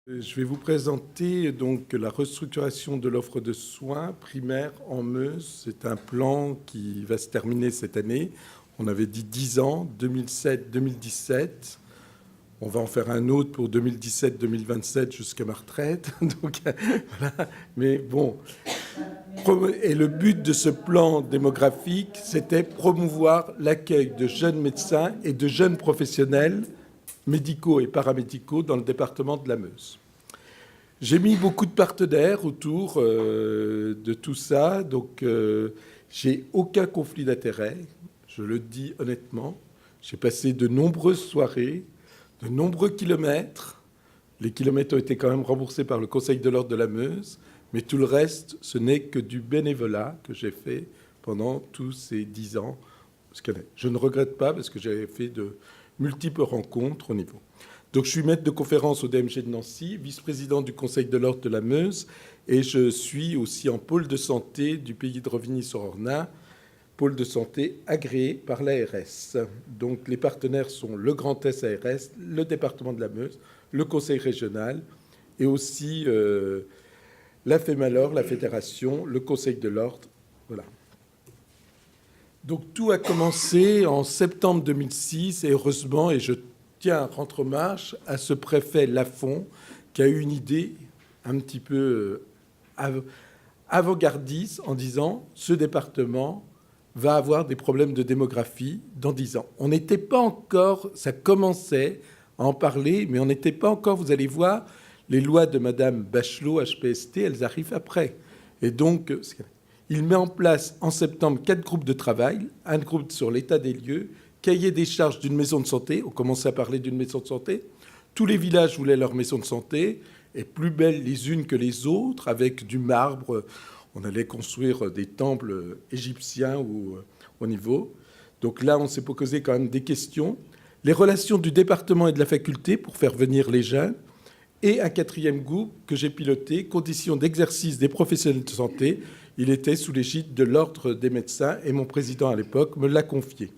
Je vais vous présenter donc la restructuration de l'offre de soins primaires en Meuse. C'est un plan qui va se terminer cette année. On avait dit 10 ans, 2007-2017. On va en faire un autre pour 2017-2027 jusqu'à ma retraite. Donc, voilà. Mais bon. Et le but de ce plan démographique, c'était promouvoir l'accueil de jeunes médecins et de jeunes professionnels médicaux et paramédicaux dans le département de la Meuse. J'ai mis beaucoup de partenaires autour de tout ça, donc j'ai aucun conflit d'intérêt, je le dis honnêtement. J'ai passé de nombreuses soirées, de nombreux kilomètres. Les kilomètres ont été quand même remboursés par le Conseil de l'Ordre de la Meuse, mais tout le reste, ce n'est que du bénévolat que j'ai fait pendant tous ces 10 ans. Je ne regrette pas parce que j'avais fait de multiples rencontres au niveau. Donc, je suis maître de conférence au DMG de Nancy, vice-président du Conseil de l'Ordre de la Meuse, et je suis aussi en pôle de santé du pays de Revigny-sur-Ornain, pôle de santé agréé par l'ARS. Donc, les partenaires sont le Grand Est ARS, le département de la Meuse, le Conseil régional, et aussi la FEMALOR, la Fédération, le Conseil de l'Ordre. Voilà. Donc, tout a commencé en septembre 2006, et heureusement, et je tiens à rendre hommage à ce préfet Lafont qui a eu une idée un petit peu avant-gardiste en disant « ce département va avoir des problèmes de démographie dans 10 ans ». On n'était pas encore, ça commençait à en parler, mais on n'était pas encore, vous allez voir, les lois de Madame Bachelot, HPST, elles arrivent après. Et donc, il met en place en septembre 4 groupes de travail, un groupe sur l'état des lieux, cahier des charges d'une maison de santé. On commençait à parler d'une maison de santé. Tous les villages voulaient leur maison de santé, et plus belles les unes que les autres, avec du marbre. On allait construire des temples égyptiens au niveau. Donc là, on s'est posé quand même des questions. Les relations du département et de la faculté pour faire venir les jeunes. Et un 4e groupe que j'ai piloté, conditions d'exercice des professionnels de santé. Il était sous l'égide de l'Ordre des médecins, et mon président à l'époque me l'a confié.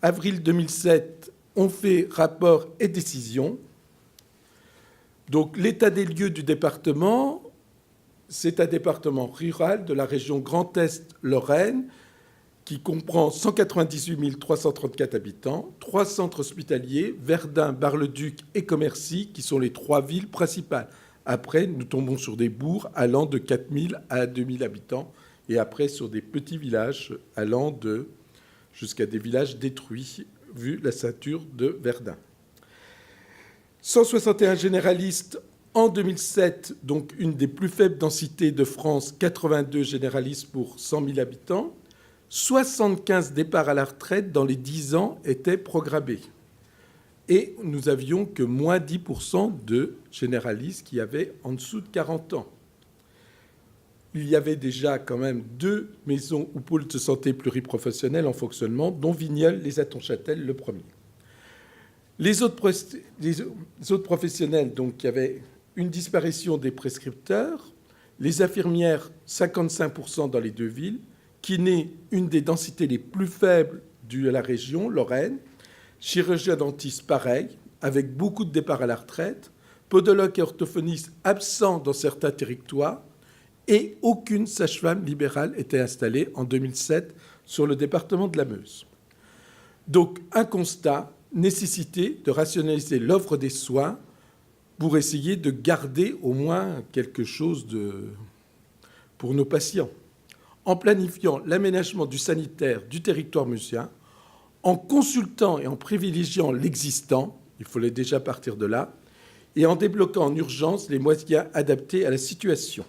Avril 2007, on fait rapport et décision. Donc, l'état des lieux du département, c'est un département rural de la région Grand Est-Lorraine qui comprend 198 334 habitants, 3 centres hospitaliers, Verdun, Bar-le-Duc et Commercy, qui sont les 3 villes principales. Après, nous tombons sur des bourgs allant de 4 000 à 2 000 habitants, et après sur des petits villages allant jusqu'à des villages détruits, vu la ceinture de Verdun. 161 généralistes en 2007, donc une des plus faibles densités de France, 82 généralistes pour 100 000 habitants. 75 départs à la retraite dans les 10 ans étaient programmés. Et nous avions que moins 10% de généralistes qui avaient en dessous de 40 ans. Il y avait déjà quand même 2 maisons ou pôles de santé pluriprofessionnels en fonctionnement, dont Vigneulles, les Hatton-Châtel, le premier. Les autres professionnels, donc, il y avait une disparition des prescripteurs, les infirmières, 55% dans les 2 villes, kiné, une des densités les plus faibles de la région, Lorraine, chirurgien dentiste, pareil, avec beaucoup de départs à la retraite, podologue et orthophoniste absents dans certains territoires, et aucune sage-femme libérale était installée en 2007 sur le département de la Meuse. Donc, un constat, nécessité de rationaliser l'offre des soins pour essayer de garder au moins quelque chose pour nos patients, en planifiant l'aménagement du sanitaire du territoire meusien, en consultant et en privilégiant l'existant, il fallait déjà partir de là, et en débloquant en urgence les moyens adaptés à la situation.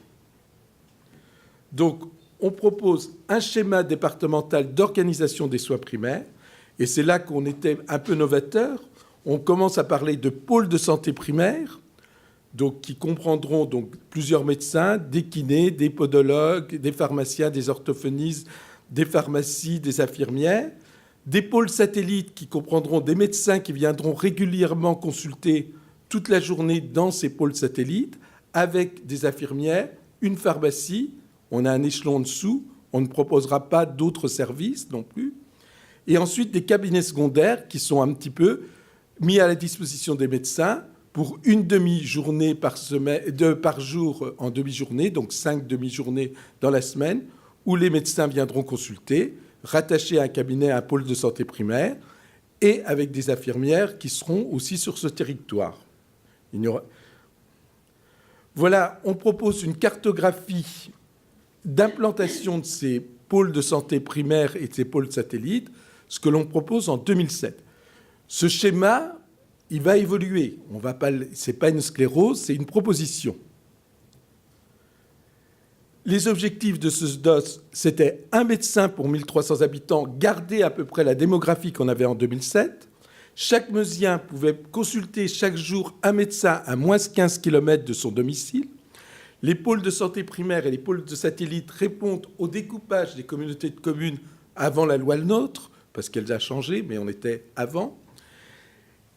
Donc, on propose un schéma départemental d'organisation des soins primaires, et c'est là qu'on était un peu novateur. On commence à parler de pôles de santé primaire, donc, qui comprendront donc, plusieurs médecins, des kinés, des podologues, des pharmaciens, des orthophonistes, des pharmacies, des infirmières, des pôles satellites qui comprendront des médecins qui viendront régulièrement consulter toute la journée dans ces pôles satellites, avec des infirmières, une pharmacie. On a un échelon en dessous, on ne proposera pas d'autres services non plus. Et ensuite, des cabinets secondaires qui sont un petit peu mis à la disposition des médecins pour une demi-journée par jour en demi-journée, donc 5 demi-journées dans la semaine, où les médecins viendront consulter, rattachés à un cabinet, à un pôle de santé primaire, et avec des infirmières qui seront aussi sur ce territoire. Voilà, on propose une cartographie d'implantation de ces pôles de santé primaires et de ces pôles satellites, ce que l'on propose en 2007. Ce schéma, il va évoluer. Ce n'est pas une sclérose, c'est une proposition. Les objectifs de ce SDOS, c'était un médecin pour 1300 habitants, garder à peu près la démographie qu'on avait en 2007. Chaque Meusien pouvait consulter chaque jour un médecin à moins 15 km de son domicile. Les pôles de santé primaire et les pôles de satellite répondent au découpage des communautés de communes avant la loi Le Nôtre, parce qu'elle a changé, mais on était avant,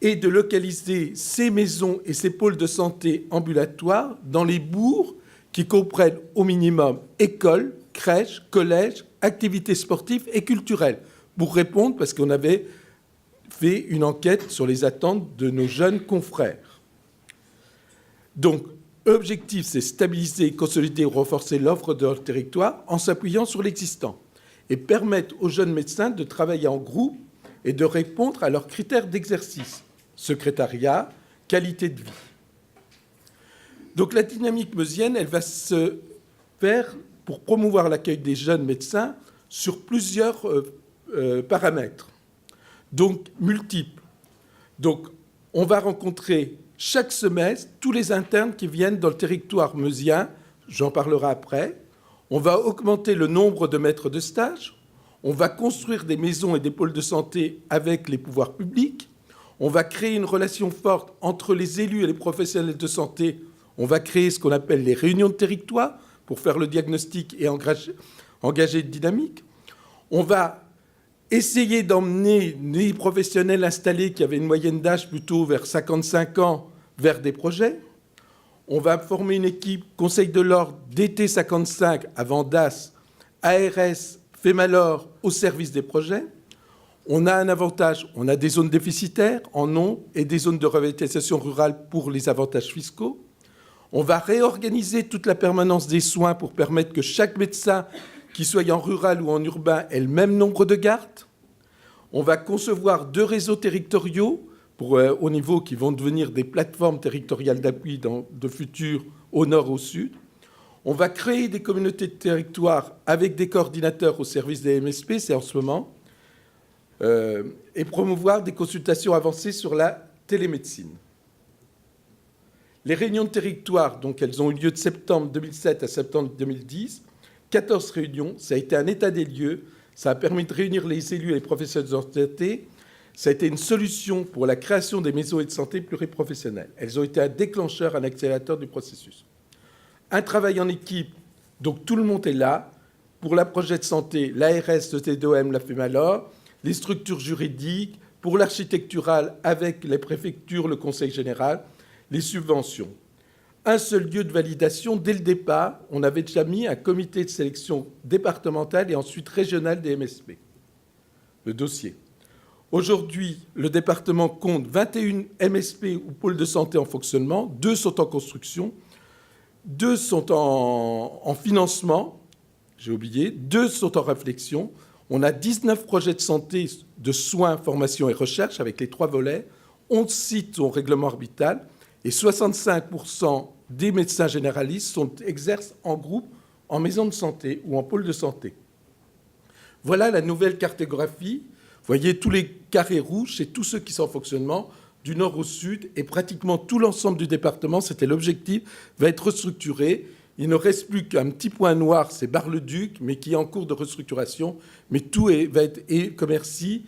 et de localiser ces maisons et ces pôles de santé ambulatoires dans les bourgs qui comprennent au minimum écoles, crèches, collèges, activités sportives et culturelles, pour répondre, parce qu'on avait fait une enquête sur les attentes de nos jeunes confrères. Donc, l'objectif, c'est stabiliser, consolider ou renforcer l'offre de leur territoire en s'appuyant sur l'existant et permettre aux jeunes médecins de travailler en groupe et de répondre à leurs critères d'exercice, secrétariat, qualité de vie. Donc la dynamique meusienne, elle va se faire pour promouvoir l'accueil des jeunes médecins sur plusieurs paramètres, donc multiples. Donc on va rencontrer chaque semestre tous les internes qui viennent dans le territoire meusien, j'en parlerai après. On va augmenter le nombre de maîtres de stage, on va construire des maisons et des pôles de santé avec les pouvoirs publics, on va créer une relation forte entre les élus et les professionnels de santé. On va créer ce qu'on appelle les réunions de territoire pour faire le diagnostic et engager une dynamique. On va essayer d'emmener les professionnels installés qui avaient une moyenne d'âge plutôt vers 55 ans vers des projets. On va former une équipe Conseil de l'ordre DT 55 avant DAS, ARS, FEMALOR au service des projets. On a un avantage, on a des zones déficitaires en nom et des zones de revitalisation rurale pour les avantages fiscaux. On va réorganiser toute la permanence des soins pour permettre que chaque médecin, qu'il soit en rural ou en urbain, ait le même nombre de gardes. On va concevoir 2 réseaux territoriaux au niveau qui vont devenir des plateformes territoriales d'appui de futur au nord, au sud. On va créer des communautés de territoire avec des coordinateurs au service des MSP, c'est en ce moment, et promouvoir des consultations avancées sur la télémédecine. Les réunions de territoire, donc elles ont eu lieu de septembre 2007 à septembre 2010. 14 réunions, ça a été un état des lieux, ça a permis de réunir les élus et les professionnels de santé. Ça a été une solution pour la création des maisons de santé pluriprofessionnelles. Elles ont été un déclencheur, un accélérateur du processus. Un travail en équipe, donc tout le monde est là. Pour la projet de santé, l'ARS, le TDOM, la FEMALOR, les structures juridiques, pour l'architectural avec les préfectures, le conseil général, les subventions. Un seul lieu de validation. Dès le départ, on avait déjà mis un comité de sélection départemental et ensuite régional des MSP. Le dossier. Aujourd'hui, le département compte 21 MSP ou pôles de santé en fonctionnement. 2 sont en construction. 2 sont en financement. J'ai oublié. 2 sont en réflexion. On a 19 projets de santé, de soins, formation et recherche avec les 3 volets. 11 sites ont règlement orbital. Et 65% des médecins généralistes exercent en groupe, en maison de santé ou en pôle de santé. Voilà la nouvelle cartographie. Vous voyez, tous les carrés rouges, c'est tous ceux qui sont en fonctionnement, du nord au sud, et pratiquement tout l'ensemble du département, c'était l'objectif, va être restructuré. Il ne reste plus qu'un petit point noir, c'est Bar-le-Duc, mais qui est en cours de restructuration. Mais tout va être Commercy,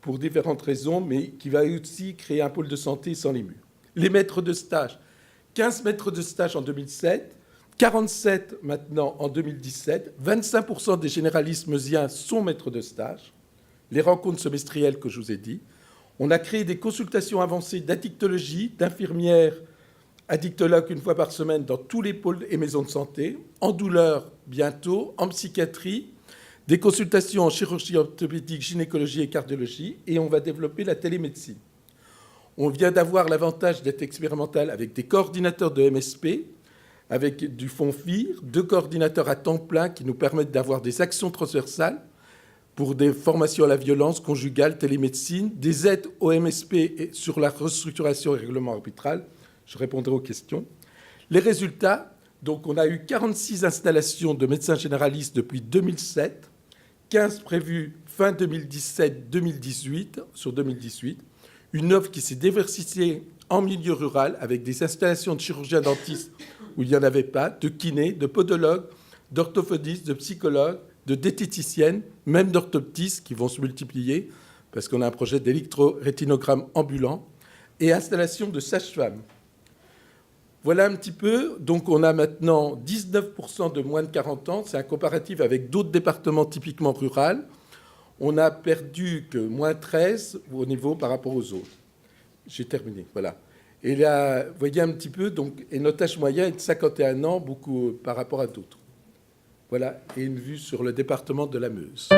pour différentes raisons, mais qui va aussi créer un pôle de santé sans les murs. Les maîtres de stage, 15 maîtres de stage en 2007, 47 maintenant en 2017, 25% des généralistes meusiens sont maîtres de stage, les rencontres semestrielles que je vous ai dit. On a créé des consultations avancées d'addictologie, d'infirmières, addictologues une fois par semaine dans tous les pôles et maisons de santé, en douleur bientôt, en psychiatrie, des consultations en chirurgie orthopédique, gynécologie et cardiologie, et on va développer la télémédecine. On vient d'avoir l'avantage d'être expérimental avec des coordinateurs de MSP, avec du fonds FIR, 2 coordinateurs à temps plein qui nous permettent d'avoir des actions transversales pour des formations à la violence conjugale, télémédecine, des aides au MSP sur la restructuration et règlement arbitral. Je répondrai aux questions. Les résultats, donc on a eu 46 installations de médecins généralistes depuis 2007, 15 prévues fin 2017-2018, sur 2018, une offre qui s'est diversifiée en milieu rural avec des installations de chirurgiens dentistes où il n'y en avait pas, de kinés, de podologues, d'orthophonistes, de psychologues, de diététiciennes, même d'orthoptistes qui vont se multiplier parce qu'on a un projet d'électrorétinogramme ambulant et installation de sages-femmes. Voilà un petit peu. Donc on a maintenant 19% de moins de 40 ans. C'est un comparatif avec d'autres départements typiquement ruraux. On a perdu que moins 13 au niveau par rapport aux autres. J'ai terminé, voilà. Et là, vous voyez un petit peu, donc, et notre âge moyen est de 51 ans, beaucoup par rapport à d'autres. Voilà, et une vue sur le département de la Meuse.